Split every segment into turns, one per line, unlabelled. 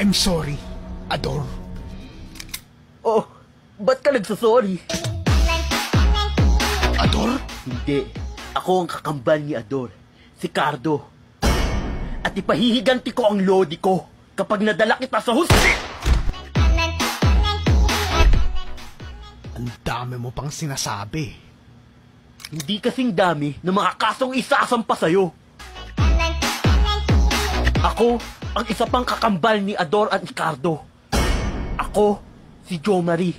I'm sorry, Ador.
Oh, ba't ka nagsasorry?
Ador?
Hindi. Ako ang kakambal ni Ador, si Cardo. At ipahihiganti ko ang lodi ko kapag nadala kita sa hustis!
Ang dami mo pang sinasabi.
Hindi kasing dami na mga kasong isasampa sa'yo. Ako ang isa pang kakambal ni Ador at Ricardo. Ako, si Jo Marie.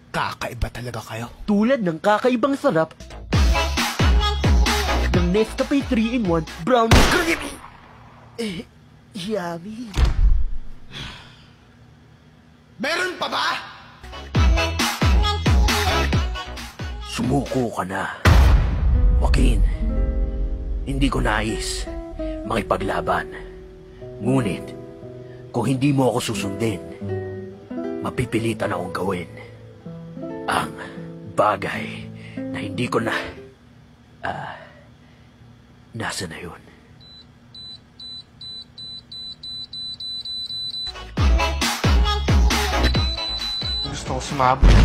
Kakaiba talaga kayo.
Tulad ng kakaibang sarap ng Nescafe 3-in-1 Brown Creamy. Yummy.
Meron pa ba?
Sumuko ka na. Joaquin, hindi ko nais makipaglaban. Ngunit, kung hindi mo ako susundin, mapipilitan akong gawin ang bagay na hindi ko na... nasa na yun?
Gusto ko sumabot.